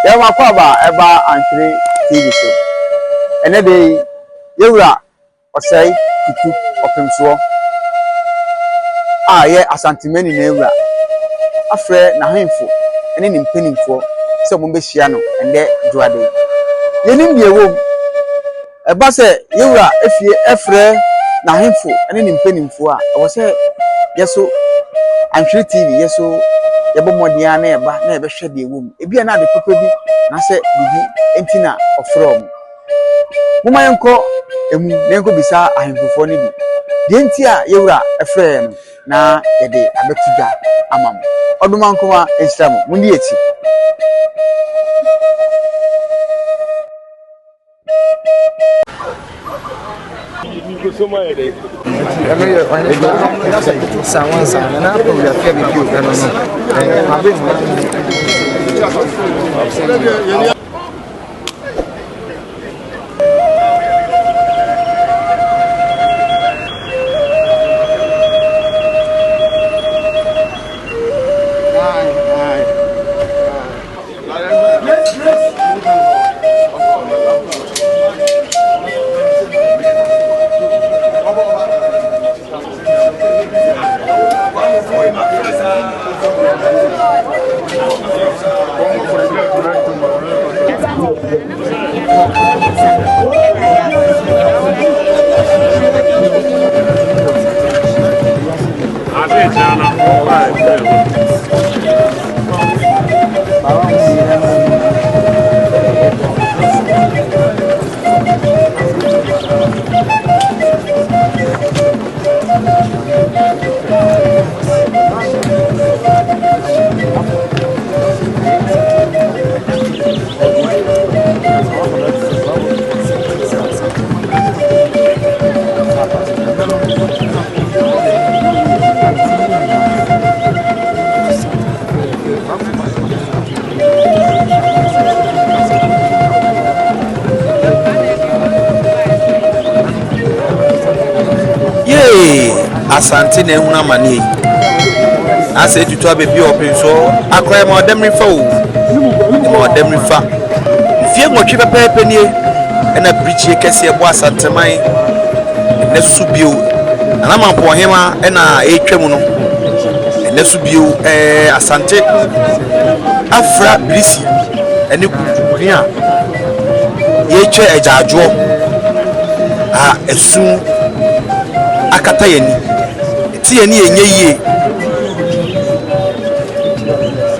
Ya makwaba eba Antwerp TV so. Ene de yewura osai tutu opemso. Ye asantimani na ewura. Afre na hemfo ene ni mpanimfo se mo behia no ende duade. Yenim de ewom. Eba se yewura efie efre na hemfo ene ni mpanimfo a wo se yeso Antwerp TV yeso yebo modia na eba na ebe hwe de ewom. Ebi na de papa bi na se bibi entina ofrom. Muma yenko emu nenko bisa ahemfofo ni bi. De entia yewura efre no na yede abetuga amam. Odumankoma Instagram mundi eti. Asante na ehuna mani ase tutu abebi open so akra ma odem rifa o ma odem rifa fie nwotwe pepepe nie na bridge kese ebo asanteman na subio ana mampo hema na etwam no na subio asante afra brisi ene kudukuri a yetwe ejajo esu akata yani ti eni enye yie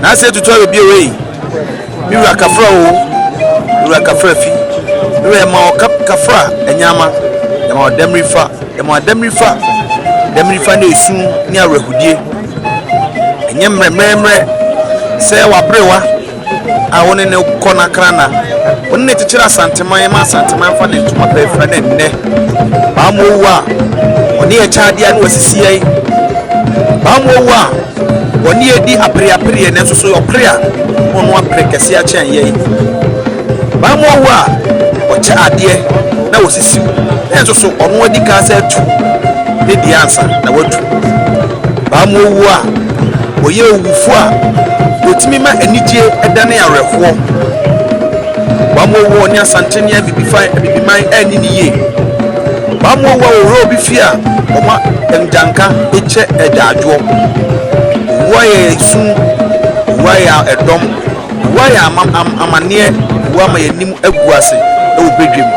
na se tutu bi owe mi wa kafra o mi wa kafra fi mi wa ma kafra enyama e ma demrifa na esu ni awrahudie enye mremremre se wa brewa a woni ne kona krana woni ne tichira santeman ma santeman fa ne tuma pe fra na nne ba mo wa oni e chaade anu asisi yi ba mo wa oni edi apre ne so so oprea ono apre kese a chen yi ba mo wa o chaade na osisi ne so so ono edi ka sa tu de di ansa na watu ba mo wa oye owufo a otimi ma anije edane awerefo ba mo wo ni asantenia bibiman ani ni ye ba mo wo oro bi fi a oma enjanka eche edaadwo wo ye sun wo ya edom wo ya amane wo ma yanim aguase e obedwem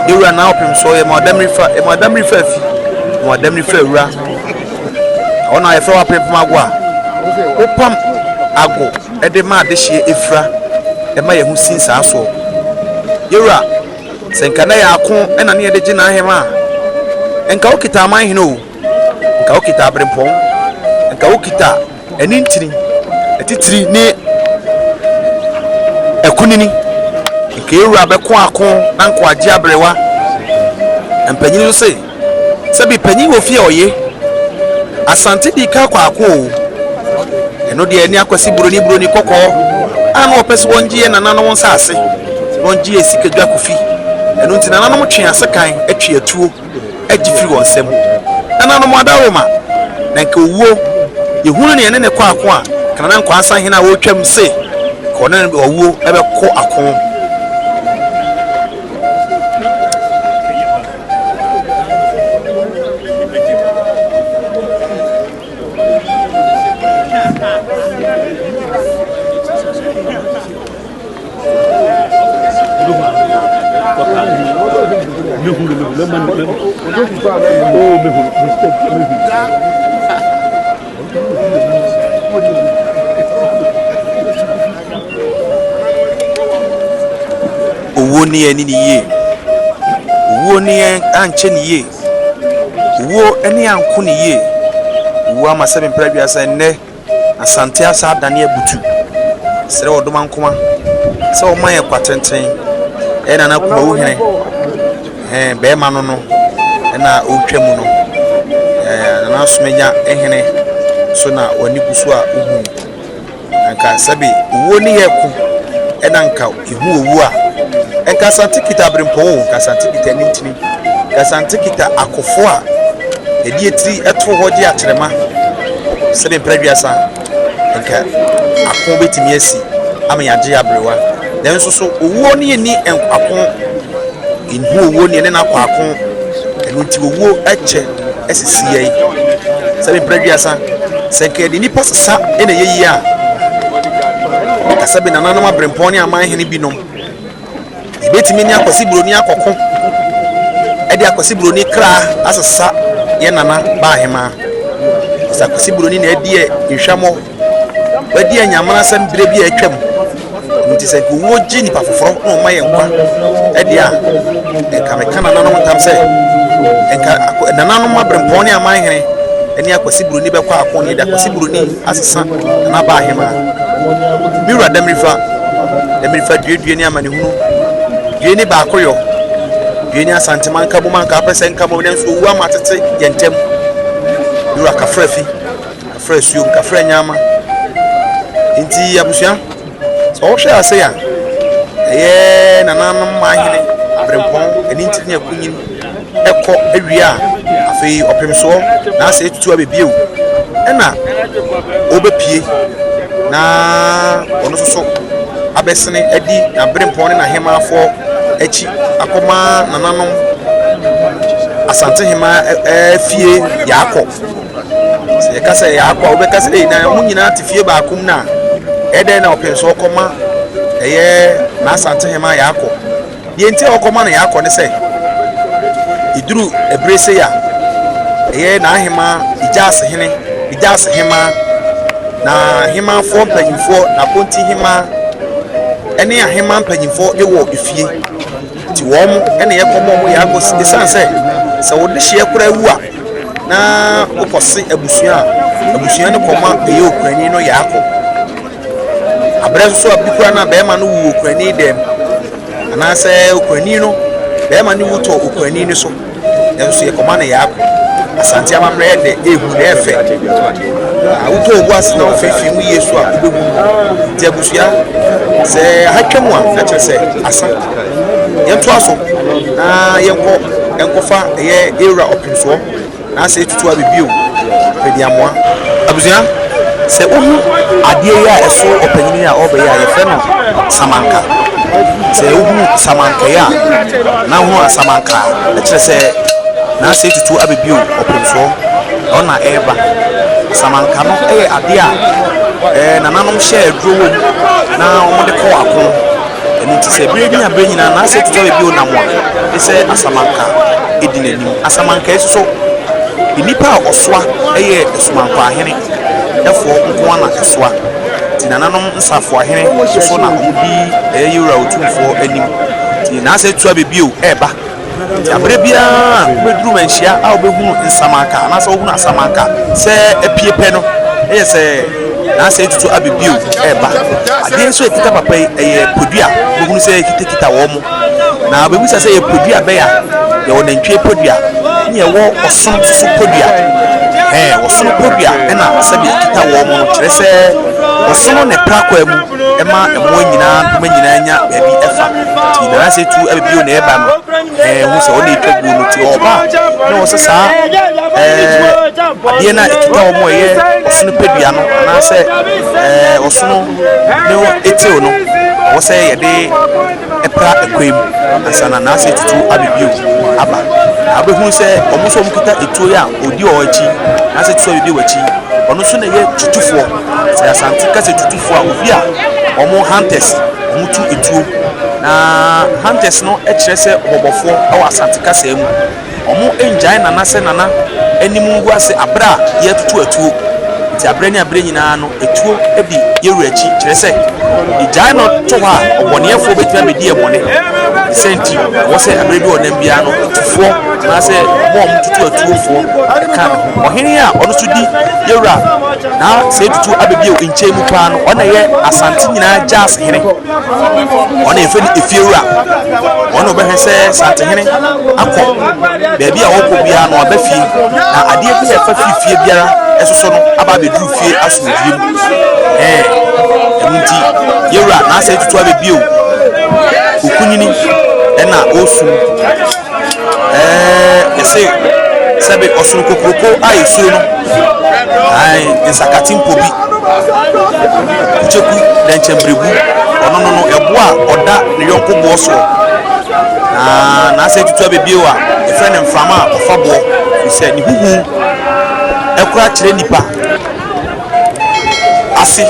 ewura na opem so ye madam rifa fi madam rifa ewura ona ye fa wa pem agwa opam ago ede ma de hye efra e ma ye hu sinsa aso yewura senka na ya ko ena ne de gina hema enka okita man hino enka okita abrempon enka okita enintiri etitiri ne ekunini enka yewura be ko akon na nko age abrewa empanyini so se bi panyi wo fie oye asante di ka kwa akon eno de ani akwasi buroni kokko ana opese wongie na nana won saase wongie sikadwa kofi eno ntina nana mo twe asekan atwe atuo agifiri wonsem nana no modawo ma na nka owuo yehunu ne ne kwa akon a kana na nkwa asan hena wo twam se kɔne ɔwuo ɛbɛkɔ ako owó ní ẹni nìyé owó ní ànkyẹ nìyé owó ẹni ànkó nìyé owó ama sẹ́mi mpẹ́rẹ́ bi asa ẹnẹ́ asante asa adane abutu sẹ́rẹ́ ọdọ́m ankoma sẹ́ ọma yẹ kwa tenten ẹ̀ nana kuma wo hene bẹ́ẹ̀ ma no ẹna otwa mu no nana asomenya ehene so na wani gusu a uhu anka sẹ́bi owó ní yẹ ko ẹna nka ihu owó a enka asante kita brempo enka asante kita nintini enka asante kita akofo a edi etiri eto hoje atrema sebe mpradwiasa enka akon betimi asi ama yaje abrewa den so so owo ne ni akon inhu owo ne na akwa akon enu ti owo eche esisi yei sebe mpradwiasa senke de nipa sesa ene yeyi a kasabe nananama brempo ne aman hene binom betimi ni akwasi broni akoko edi akwasi broni kra asesa ye nana ba hema sa akwasi broni na edi ehwamo wadi anyamana sam bire bi atwam nti se ko woji ni pafoforo no maye nkwa edi a enka me kana nananom tam se enka nananom abrempon ni aman hene eni akwasi broni be kwa akon ni da akwasi broni asesa na ba hema biura demrifa due ni amane hunu dweni ba koyo dweni asante manka bo manka apese nka bo nenso wu amatete yentem dura kafrafi kafrasuo kafra nyama nti abusua so wo hwe ase ya nananom mahene abrempon eni nti ne akunyin ekọ awia afei opemso na ase tutu abebiewu ena obepie na ono so abesene edi na brempon na hemafo echi akoma nananom asante hema fie yakọ se kasa yakọ obekasa na mu nyina tifie ba akum na ede na openso okoma na asante hema yakọ ye nti okoma na yakọ ne se iduru ebrese ya na hema ijase hema na hema fo mpanyimfo na ponti hema ene ahema mpanyimfo ewo efie ti wom ene yekomo mo ya gosi esanse se wo de hye kura wu a na okose abusua ne koma eye okurani no yako abrɛ so abikura na be ma no wu okurani dem ana se okurani no be ma no wuto okurani ni so enso yekoma na yako asante amamre de ehu na efe awuto obu asena ofefi mu yesu a obehu ti abusua se hatwam a na kyerɛ sɛ asa yɛnto aso na yɛnkɔfa ɛyɛ era opinso na sɛ tutu abibio pediamoa abusua sɛ ohu adeɛ yi a ɛso ɔpanyini a ɔbɛyɛ a yɛfrɛ no samanka sɛ ohu samanka yi a na ho samanka ɛkyerɛ sɛ na sɛ tutu abibio opinso ɔna ɛba samanka no ɛyɛ adeɛ a nananom hyɛ aduro wɔ na ɔmo de kɔ akon enu ti se bire ni abire nyina na se tutu ebi onamwa ese asamanka edinanim asamanka eso inipa oswa eye esumanko ahene efo nko na eswa tinananom nsafo ahene so na ombi eye yura otumfo anim ti na se tutu abibio eba abire bia beduru manhia a obehunu nsamanka na se ohunu asamanka se apie pe no eye se na say tutu abibio eba ade so ekita papa eye podua bohunu say ekita wo mo na bebu say eye podua be ya ye wona ntwe podua ne ye wo oson so podua oson podua e na sabi ekita wo mo no kire say oson ne prakwa mu e ma emo nyina duma nyina nya baabi efa ti na say tu abibio na eba no hu say wona etwa gu no ti oba na wo sesa adeɛ na ekita wɔn ɛyɛ ɔsono pedua no anaasɛ ɔsono ne etew no wɔsɛ yɛde ɛpra ɛkwan mu asana n'asɛ tutu abibio aba abɛhu sɛ wɔn nso wɔn kita etuo yɛ a odi wɔ akyi n'asɛ tutu abibio wɔ akyi ɔno nso na yɛ tutufoɔ sɛ asante kasa tutufoɔ a obi a wɔn hunters wɔn tu etuo na hunters no ɛkyerɛ sɛ ɔbɔbɔfoɔ ɛwɔ asante kasa mu wɔn engyae nana sɛ nana anim ngu ase abra a yɛtutu etuo nti abra ne abra nyinaa no etuo ebi yɛwura akyi kyerɛ sɛ egyae no to hɔ a ɔbɔneɛfoɔ betumi abɛdi ɛbɔne sɛnti wɔsɛ abra bi wɔ nam biara no etufoɔ anaasɛ wɔn tutu etuofoɔ ɛka no ɔhene a ɔno so di yɛwura na sɛ etutu abɛbi o nkyɛn mu paa no ɔna yɛ asante nyinaa gyaase hene ɔna yɛfɛ no efiewura ɔna ɔbɛhwɛ sɛ santehene akɔ baabi a wɔkɔ biara no ɔbɛ fie na adeɛ bi a ɛfa fie biara ɛsoso no aba abɛduru fie asomdwie mu ɛno nti yɛwura na asɛ etutu abɛbi o okunyini ɛna ɔsum ɛsɛ sɛbi ɔsono kokoroko a esuo no nsakati mpo bi kucheku dɛnkyɛnbrebu ɔno no ɛboa ɔda ne yɔnko boɔ soɔ na asɛ tutu abɛbie a ɛfrɛ ne mframa a ɔfa boɔ sɛ ne huhu ɛkora kyerɛ nipa ase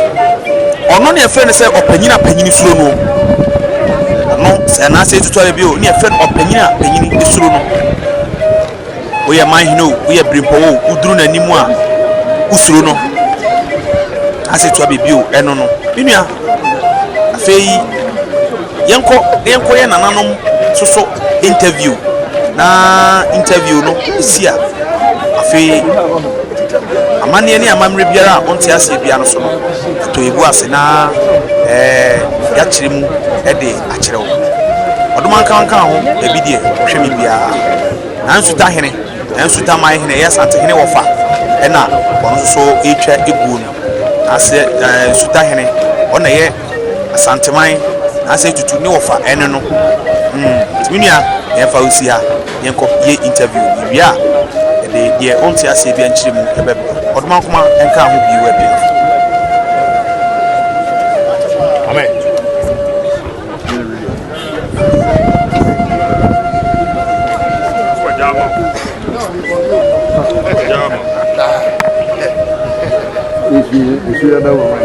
ɔno ne ɛfrɛ ne sɛ ɔpanyina panyini suro no ɔno sɛ na asɛ tutu abɛbie ne ɛfrɛ no ɔpanyina panyini suro no woyɛ manhino woyɛ brimpɔwo woduru n'anim a usuro no ase to abibio ɛno no minua afei yɛnkɔ yɛ nananom soso interview na interview no esia afei amane ne amamre biara a onte ase bia no so no to ebu ase na ya kyerɛ mu ɛde akyerɛ wo ɔdoma nka ho ebi die hwɛ mi bia na nsuta hene na nsuta man hene yɛ sante hene wɔfa ɛna ɔno nso etwa eguo no asɛ nsuta hene ɔna yɛ asanteman asɛ tutu ne wɔfa ɛne no timinua yɛfa osi ha yɛnkɔ yɛ interview bibia ɛde deɛ ɔnte ase bia nkyerɛ mu ɛbɛbɛ ɔdoma nkoma ɛnka ho bi wɔ bi amen If you know what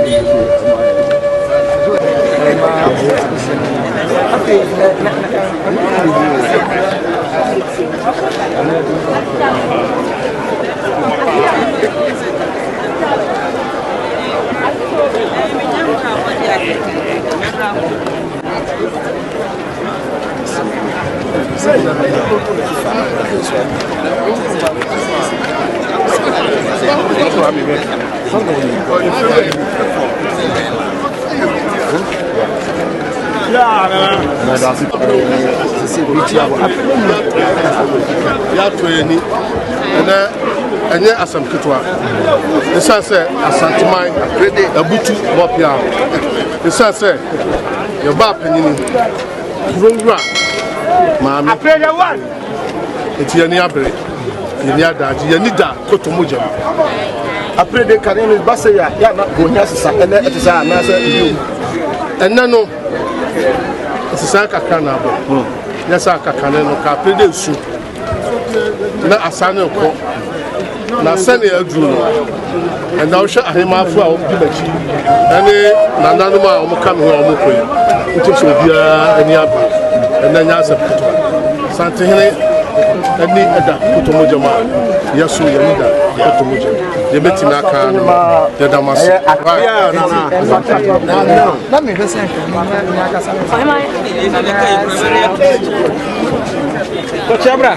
ɛnyɛ asam ketewa ɛsan sɛ asanteman abutu bɔpia ɛsan sɛ yɛba apanyini kurowura maame eti yɛni abere yɛni adagye yɛni da kotomo gyam aprede kane no basa ya na gonya sesa ɛnɛ ɛte sɛ anaasɛ bio ɛnɛ no sesa kakra na abɔ yɛsa kakane no ka aprede su na asane kɔ na sɛne aduru no ɛna wohwɛ ahemafo a wɔdi m'akyi ɛne nananom a wɔka me ho a wɔkɔ yi nti sɛ obiara ani aba ɛna nyɛ asɛm ketewa santehene ani ɛda kotomogya mu a yɛso yɛni da kotomogya yɛbɛtumi aka no yɛda mo ase Chabra.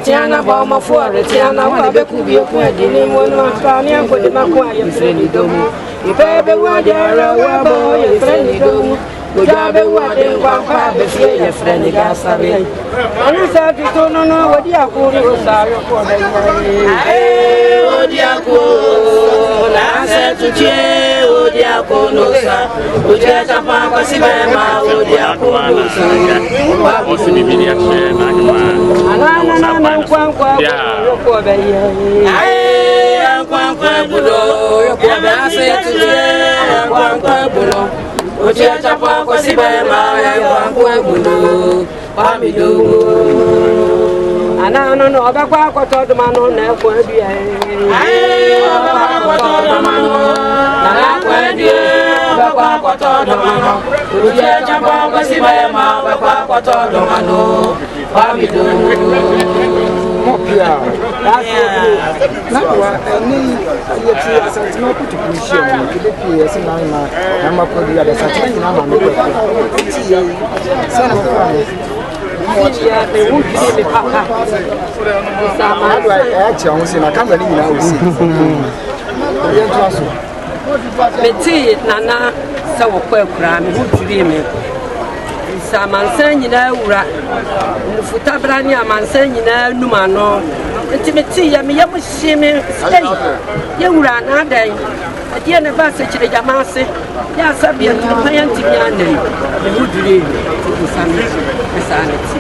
Tiana Bama for Tiana, what I could be a point in one of Tanya, but my quiet friendly dome. If ever were there, a boy, friendly dome. Would I be what they want to be a friendly gas? I said, you don't know what you are going to say for the what you are going. I said to Jay, what you are going to say. Would you have a papa, Sibama, what you are going to say? What's the meaning of Nana, so quick, Samansen, Futabrania, Mansen, Numano, intimacy, I was seeing you ran a day. At the end of us, the Yamasi, yes, I'll be a client to Yanni, the wood dream to sanity.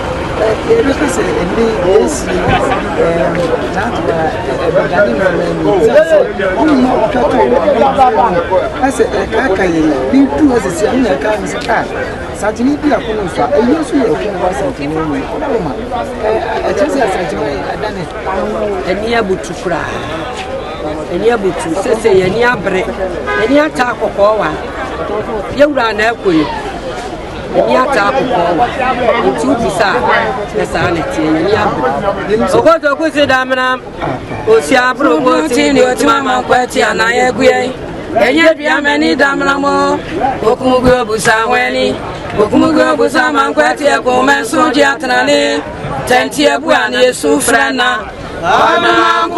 So what do you say, Damana? Osia Brutin, your Mama Quetti, and I agree. And yet, we are many Damanamo, Okumugo Busaweni, Okumugo Busaman Quetti, Gomenso Giatanani, Tentia Buani, Sufrana, Anna,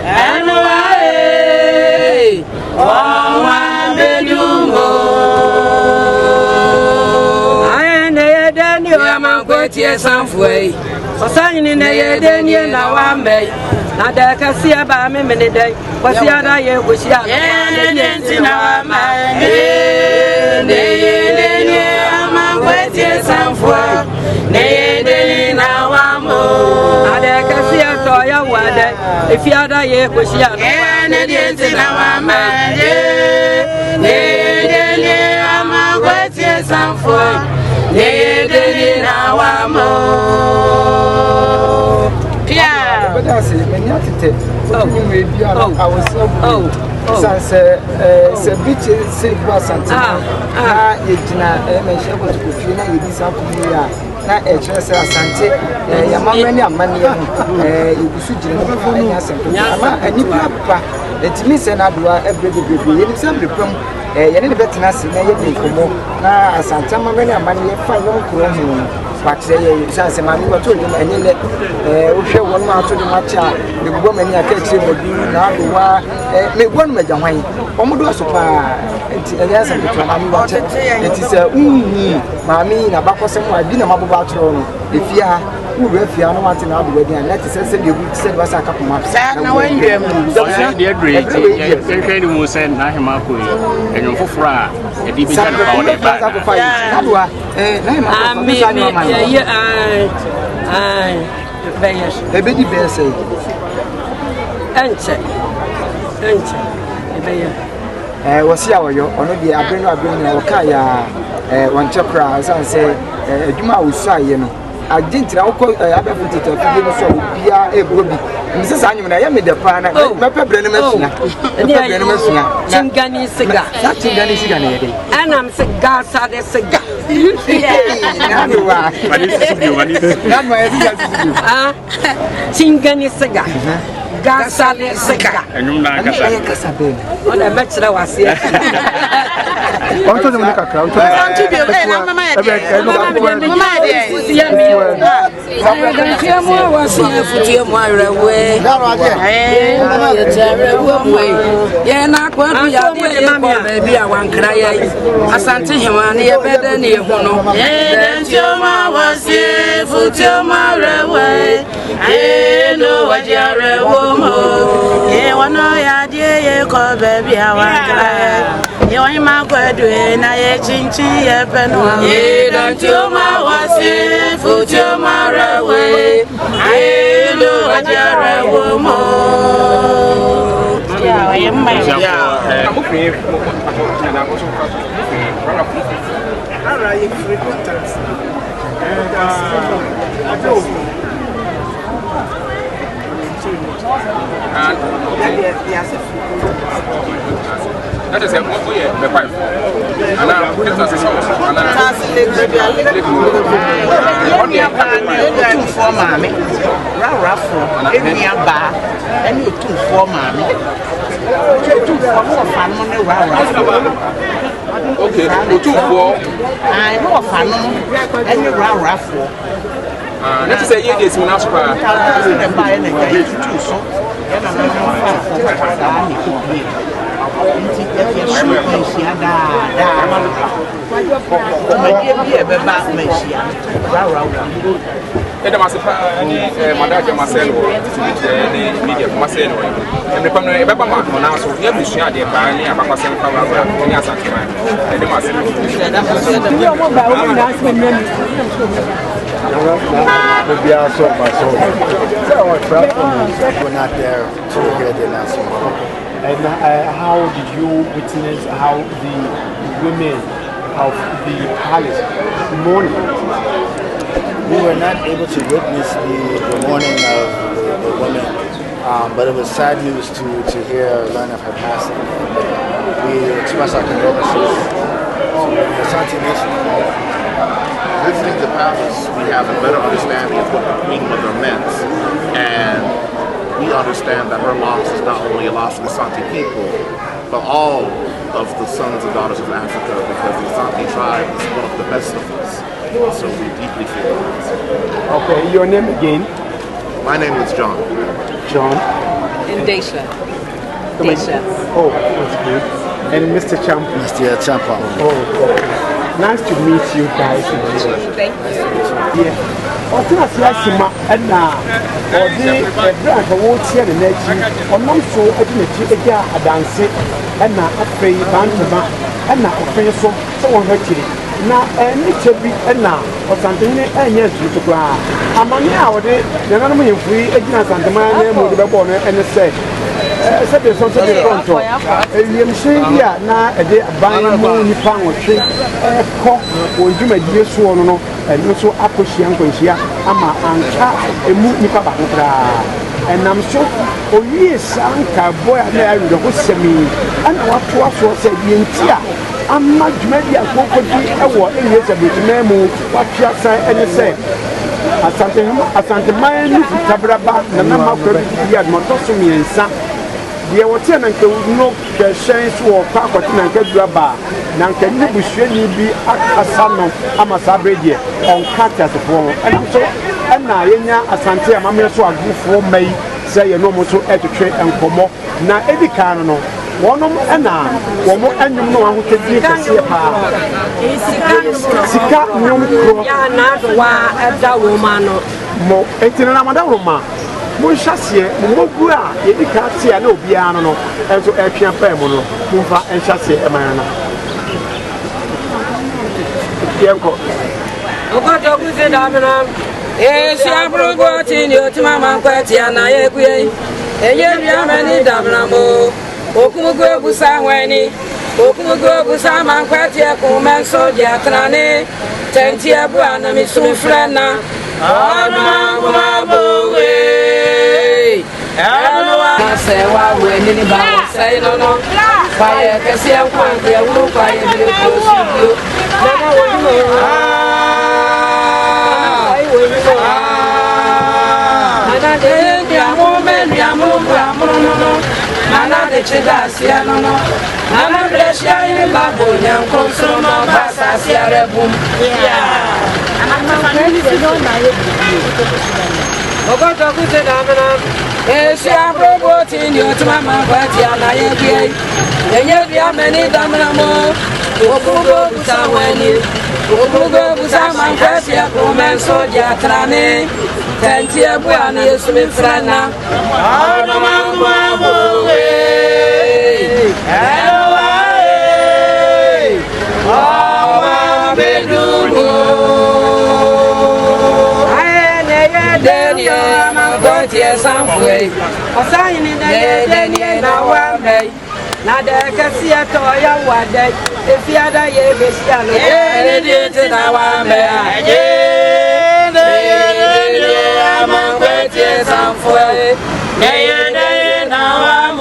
and away. Oh, my bedroom. Yes, I'm way. For signing in a day, now I'm made. Now there can see about me many days. What's the other year? Which you are in our mind? I'm waiting, yes, I'm for. Nay, now I'm more. Now there can see a toy one day. If you are the year, which you are in our mind. I'm waiting, yes, I'm for. Yeah, but I say, when you take I was so beach silk was and it's not a mention what you feel like this up here. Not a chance as Sante, your money, you should do and you papa. It means another every day. You some become a better as in a na Santama many a money 5 but say man you told him and we share one more to the match the woman I catch him now make one major wine omodo so pa yes and it is a mami na bakosem wa bi na maboba tro no efia who refia no want na do wedding let say you said was a couple months na when dem dey great you can say na hema ko e enyo fofora e di bi na ba o dey ba na do na hema Beyes. Ebedi bese. Enche. Ebeye. Wasi awoyo ono de abreno na woka ya wanchakra san say adwuma wusu aye no agentira wokọ abefuti to fide no so bia egobi mse sa anyum na ya me de pa na mepe brene masuna brene masuna Chingani siga. Sa chingani siga na yede Anam siga sa de siga. Naduwa Ah, Chingani siga. Gasa de siga. enum na kasa kasabe Ona mechira wase. Onto de munika kra onto na mama ya you ma go do na ye chinchi ye peno ye don't you ma wasi futu marawe ye do ajara wo mo ya ye mma ya ara ye frequenters that is a oh yeah the pipe and now put us and for mommy raffle any bar and you two for mommy okay two for I know fan and you raffle let's say you get some aspara and buy and two so Eda masepa ni madaje maselo ni media maselo e me pamno e baba ma na so ye bisua de ba ni abakwa sen pa ba ni asakema e de maselo be also so we're not there to hear the announcement. And how did you witness how the women of the palace mourning? We were not able to witness the mourning of the women, but it was sad news to learn of her passing. We express our condolences to the Asante Nation. Visiting the palace, we have a better understanding of what the Queen Mother meant, and we understand that her loss is not only a loss of the Asante people, but all of the sons and daughters of Africa, because the Asante tribe is one of the best of us. So we deeply feel it. Okay, your name again? My name is John. John? In Desha. Desha. Oh, that's good. And Mr. Champa? Mr. Champa. Oh, okay. Nice to meet you guys. Thank you. Yeah. Ọtún àti àṣìmá ẹ̀nà ọ̀dẹ ẹ̀bẹ̀rẹ̀ àtọwọ́ tiẹ̀ ní n'ẹ̀kí ọ̀nàm so ẹ̀dí n'ẹ̀kí ẹ̀dí àdánsé ẹ̀nà afẹ́ yìí bàntìmá ẹ̀nà ọ̀fẹ́ so sọ̀wọ́n hẹ́ kiri na ẹ̀ní kyẹ́ bi ẹ̀nà ọ̀sàntìmí ẹ̀nyẹ́ ntùtù koraa àmàmì a ọ̀dẹ yẹn yẹn fún yìí ẹ̀gyina ọ̀sàntìmá ẹ̀nyẹ́ mu ọ̀dẹ bẹ́ bọ̀ ẹ̀ní sẹ́ sẹ́dẹ̀ sọ́n sẹ́dẹ̀ tọ̀ntọ̀ ewiemuhyɛn bi a na ɛde aban mu nipa nwɔtwe ɛkɔ wɔn dwumadie soɔ no ɛno nso akɔhyia nkwanhyia ama anka emu nipa baako koraa ɛnam so owie saa nkaabɔ a na ayɛ ho sɛmi ɛna watoa soɔ sɛ deɛ nti a ama dwumadi akɔkɔdi ɛwɔ ɛnyɛ sɛ bɛtuma mu watwea san ɛne sɛ asanteman no fitabraba na nam akɔrɔ bi yɛ adomɔtɔ so mmiɛnsa deɛ wɔte na nka no hyɛn so wɔ paakɔte na nka dura ba na nka ne busuani bi akasa no ama saa bere deɛ ɔnka teasefoɔ ho ɛnam so ɛna yɛnya asante a mammerɛ so agofoɔ mma yi sɛ yɛne ɔmo so ɛtwetwe nkɔmmɔ na ɛdi kan no wɔnom ɛna wɔn ɛnwom no ahotadie kɛseɛ paa sika nnwom kuro mo enti na madaworoma monhyɛ aseɛ mmɔgu a yɛdi ka te a na obiara no ɛnso ɛtwea paa mu no momfa ɛnhyɛ aseɛ ɛma no yɛnkɔ ɔkɔtɔkusi damena esi aburugo ti ni o ti ma ma nkɔ ti ana ye kuye eye bia mani damena mo okumugo ebusa wani okumugo ebusa ma nkɔ ti ekun menso di atrane tenti ebu ana mi sumi frena ọdún agbóhùnwé ẹnu wa ṣe wa wo ẹni ní bá wọn sẹ́yìn lọ́nà fàyẹ kẹsí ẹ̀kọ́ àti ẹ̀wúrò fàyẹ bí o kò sí bí o lọ́nà wo ni mo nana de di àmú mẹ́rin àmú bu àmúrúnú nana de ṣe dá sí ẹ lọ́nà nana bẹ̀rẹ̀ ṣe ayé bá bò yẹn kó sọ́mọ́ bá sàṣì rẹ̀ bù. Ogoto kute damena esi aprobo ti ni otuma ma kwati anaye bie enye bia meni damena mo okugo busa wani okugo busa ma kwati akomenso di atrane tenti ebu ani yesu mi frana adoma ngwa we ewa o bedugo Daniel, my God, yes, I'm free. A sign in the Daniel, now I'm ready. Now there can see a toy of what day. If you had a year, it's yellow. Yeah, now I'm ready. Yeah, my God, yes, I'm free. Yeah, now I'm